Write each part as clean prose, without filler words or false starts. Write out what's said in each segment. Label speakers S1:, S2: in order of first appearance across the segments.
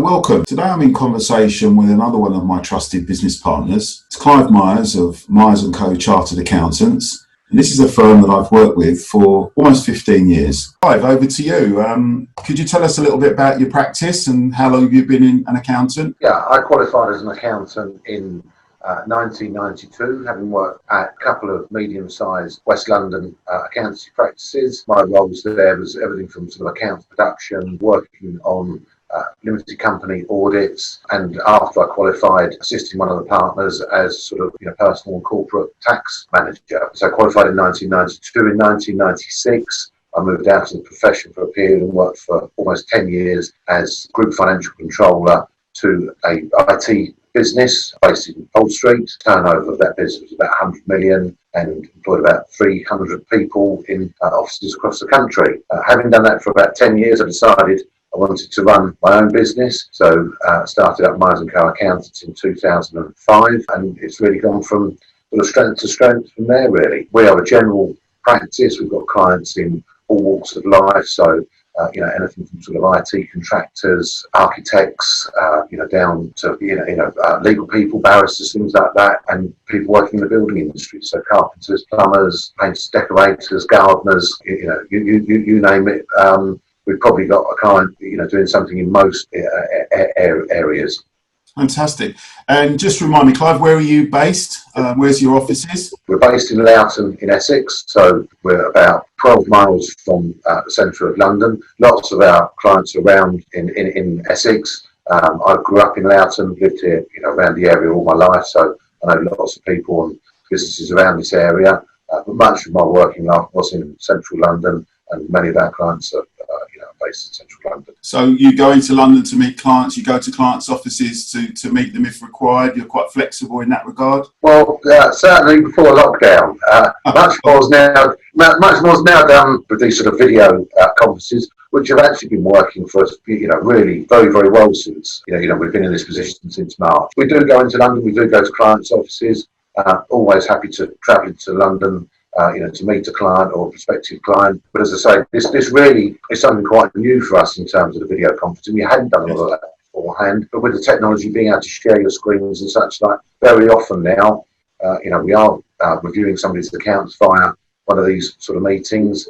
S1: welcome. Today I'm in conversation with another one of my trusted business partners. It's Clive Myers of Myers & Co Chartered Accountants. And this is a firm that I've worked with for almost 15 years. Clive, over to you. Could you tell us a little bit about your practice and how long you've been an accountant?
S2: Yeah, I qualified as an accountant in 1992, having worked at a couple of medium-sized West London accountancy practices. My roles there was everything from sort of accounts production, working on limited company audits, and after I qualified, assisting one of the partners as sort of personal and corporate tax manager. So I qualified in 1992. In 1996, I moved out of the profession for a period and worked for almost 10 years as group financial controller to a IT business based in Old Street. Turnover of that business was about 100 million and employed about 300 people in offices across the country. Having done that for about 10 years, I decided I wanted to run my own business, so started up Myers & Co Accountants in 2005, and it's really gone from sort of strength to strength from there, really. We are a general practice. We've got clients in all walks of life, so anything from sort of IT contractors, architects, down to legal people, barristers, things like that, and people working in the building industry, so carpenters, plumbers, painters, decorators, gardeners, you name it. We've probably got a client, doing something in most areas.
S1: Fantastic. And just remind me, Clive, where are you based? Where's your offices?
S2: We're based in Loughton in Essex, so we're about 12 miles from the centre of London. Lots of our clients are around in Essex. I grew up in Loughton, lived here, around the area all my life, so I know lots of people and businesses around this area. But much of my working life was in central London, and many of our clients are based in central London.
S1: So you go into London to meet clients, you go to clients' offices to meet them if required. You're quite flexible in that regard?
S2: Well, certainly before lockdown. Much more is now done with these sort of video conferences, which have actually been working for us, really very, very well since, we've been in this position since March. We do go into London, we do go to clients' offices, always happy to travel into London, to meet a client or a prospective client. But as I say, this really is something quite new for us in terms of the video conferencing. We hadn't done a lot of that beforehand, but with the technology being able to share your screens and such like, very often now, we are reviewing somebody's accounts via one of these sort of meetings,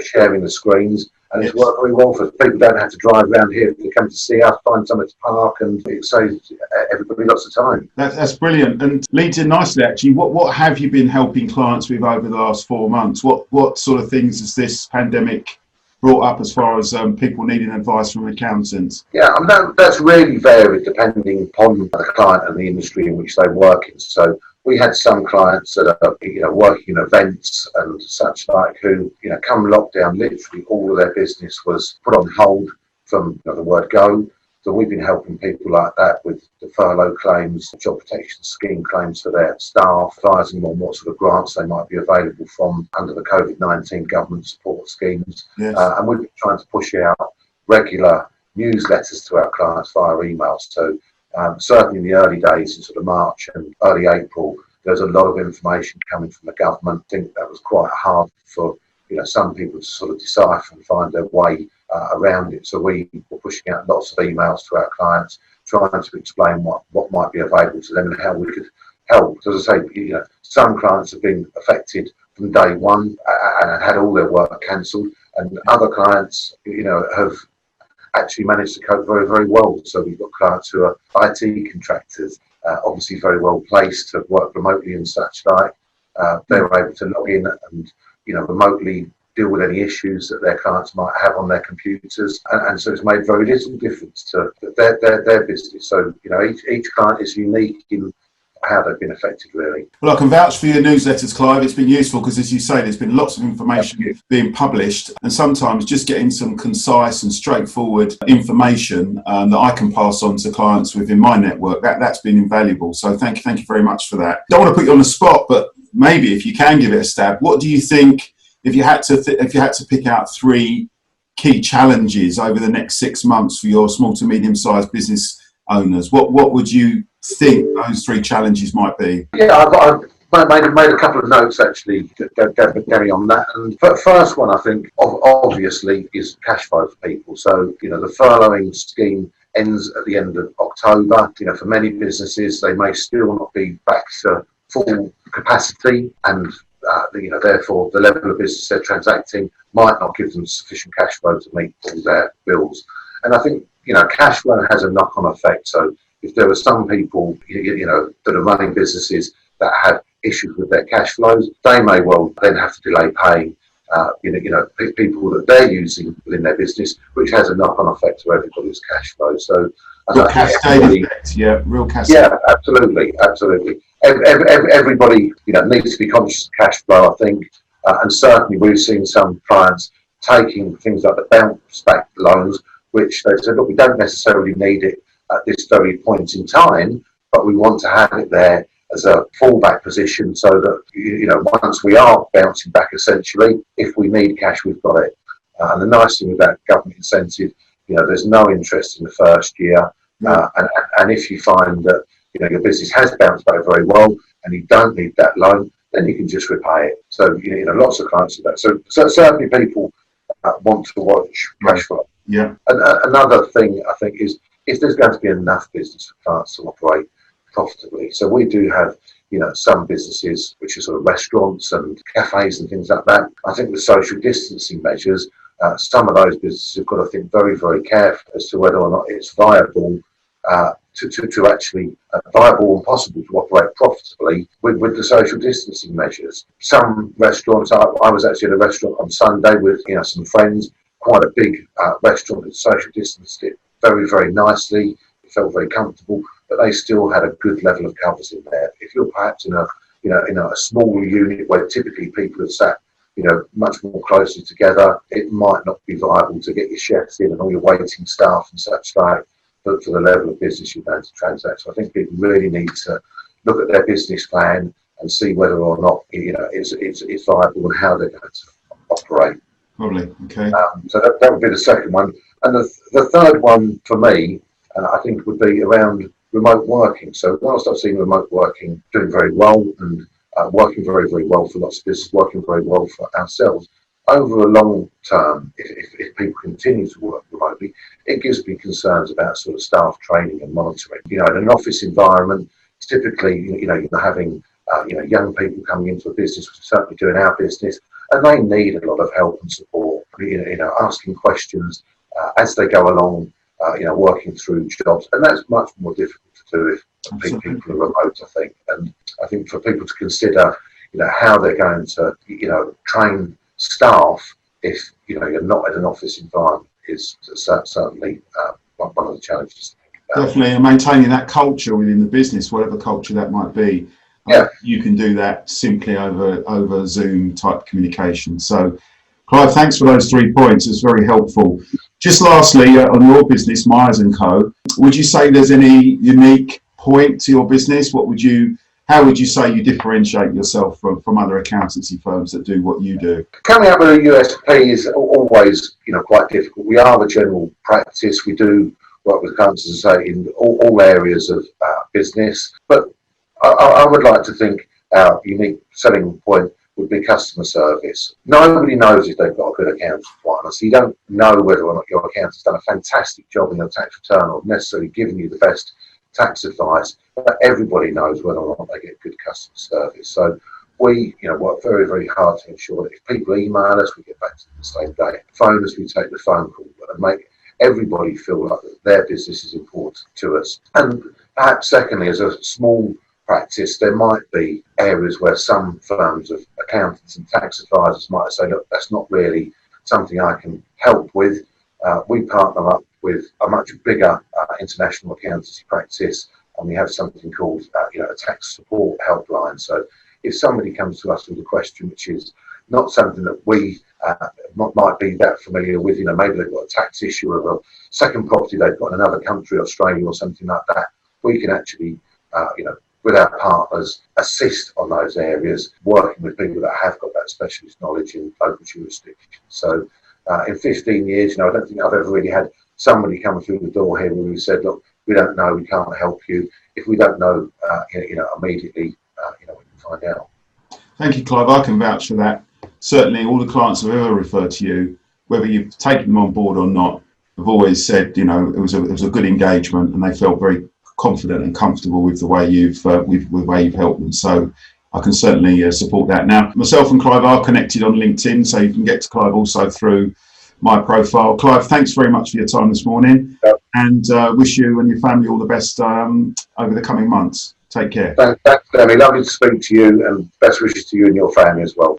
S2: sharing the screens. And it's worked very well for us. People don't have to drive around here. They come to see us, find somewhere to park, and it saves everybody lots of time.
S1: That's brilliant, and leads in nicely actually. What have you been helping clients with over the last 4 months? What sort of things has this pandemic brought up as far as people needing advice from accountants?
S2: Yeah, that's really varied depending upon the client and the industry in which they work in. So we had some clients that are, working in events and such like who, come lockdown, literally all of their business was put on hold from the word go. So we've been helping people like that with the furlough claims, job protection scheme claims for their staff, advising them on what sort of grants they might be available from under the COVID-19 government support schemes.
S1: Yes.
S2: And we've been trying to push out regular newsletters to our clients via email. So certainly in the early days in sort of March and early April, there's a lot of information coming from the government. I think that was quite hard for some people to sort of decipher and find their way around it. So we were pushing out lots of emails to our clients, trying to explain what might be available to them and how we could help. So as I say, some clients have been affected from day one and had all their work cancelled, and other clients, have actually managed to cope very, very well. So we've got clients who are IT contractors, obviously very well placed to work remotely and such like. They were able to log in and remotely deal with any issues that their clients might have on their computers, and so it's made very little difference to their business. So each client is unique in how they've been affected, really.
S1: Well, I can vouch for your newsletters, Clive. It's been useful because, as you say, there's been lots of information being published, and sometimes just getting some concise and straightforward information that I can pass on to clients within my network, that's been invaluable. So thank you very much for that. Don't want to put you on the spot, but maybe if you can give it a stab, what do you think, if you had to pick out 3 key challenges over the next 6 months for your small to medium-sized business owners, what would you think those 3 challenges might be?
S2: Yeah, I've made a couple of notes actually, Gary, on that. And the first one, I think, obviously, is cash flow for people. So, the furloughing scheme ends at the end of October. For many businesses, they may still not be back to full capacity, and therefore the level of business they're transacting might not give them sufficient cash flow to meet all their bills. And I think cash flow has a knock-on effect. So if there are some people that are running businesses that have issues with their cash flows, they may well then have to delay paying people that they're using within their business, which has a knock-on effect to everybody's cash flow. So
S1: real cascade effect, real cascade.
S2: Yeah, absolutely. Everybody needs to be conscious of cash flow, I think, and certainly we've seen some clients taking things like the bounce back loans, which they said, look, we don't necessarily need it at this very point in time, but we want to have it there as a fallback position so that once we are bouncing back, essentially, if we need cash, we've got it. And the nice thing with that government incentive, there's no interest in the first year, and if you find that your business has bounced back very well and you don't need that loan, then you can just repay it. So lots of clients do that. So certainly people want to watch cash flow.
S1: Yeah.
S2: And another thing I think is if there's going to be enough business for clients to operate profitably. So we do have some businesses which are sort of restaurants and cafes and things like that. I think with social distancing measures, some of those businesses have got to think very, very carefully as to whether or not it's viable to actually viable and possible to operate profitably with the social distancing measures. Some restaurants, I was actually at a restaurant on Sunday with some friends, quite a big restaurant that social distanced it very, very nicely. It felt very comfortable, but they still had a good level of covers in there. If you're perhaps in a smaller unit where typically people have sat much more closely together, it might not be viable to get your chefs in and all your waiting staff and such like for the level of business you're going to transact. So I think people really need to look at their business plan and see whether or not it's viable and how they're going to operate.
S1: Probably, okay.
S2: So that would be the second one. And the third one for me, I think, would be around remote working. So whilst I've seen remote working doing very well and working very, very well for lots of business, working very well for ourselves, over a long term, if people continue to work remotely, it gives me concerns about sort of staff training and monitoring. In an office environment, typically, you're having young people coming into a business, which is certainly doing our business, and they need a lot of help and support. Asking questions as they go along, working through jobs, and that's much more difficult to do if people are remote, I think. And I think for people to consider, how they're going to, train staff if you're not in an office environment is certainly one of the challenges.
S1: Definitely, and maintaining that culture within the business, whatever culture that might be. You can do that simply over Zoom type communication. So, Clive, thanks for those 3 points. It's very helpful. Just lastly, on your business, Myers & Co., would you say there's any unique point to your business? How would you say you differentiate yourself from other accountancy firms that do what you do?
S2: Coming up with a USP is always, quite difficult. We are a general practice. We do work with accountants, as I say, in all areas of business. But I would like to think our unique selling point would be customer service. Nobody knows if they've got a good accountant, quite honestly. You don't know whether or not your accountant's done a fantastic job in your tax return or necessarily giving you the best tax advice, but everybody knows whether or not they get good customer service. So we work very, very hard to ensure that if people email us, we get back to them the same day. Phone us, we take the phone call and make everybody feel like that their business is important to us. And perhaps secondly, as a small practice, there might be areas where some firms of accountants and tax advisors might say, look, that's not really something I can help with. We partner up with a much bigger international accountancy practice, and we have something called a tax support helpline. So if somebody comes to us with a question which is not something that we might be that familiar with, maybe they've got a tax issue of a second property they've got in another country, Australia or something like that, we can actually with our partners, assist on those areas, working with people that have got that specialist knowledge in local jurisdictions. So in 15 years, I don't think I've ever really had somebody come through the door here where we said, look, we don't know, we can't help you. If we don't know, immediately, we can find out.
S1: Thank you, Clive. I can vouch for that. Certainly all the clients have ever referred to you, whether you've taken them on board or not, have always said, you know, it was a good engagement, and they felt very confident and comfortable with the way you've with the way you've helped them. So I can certainly support that. Now, myself and Clive are connected on LinkedIn, so you can get to Clive also through my profile. Clive, thanks very much for your time this morning, and wish you and your family all the best over the coming months. Take care.
S2: Thanks, Danny. Lovely to speak to you, and best wishes to you and your family as well.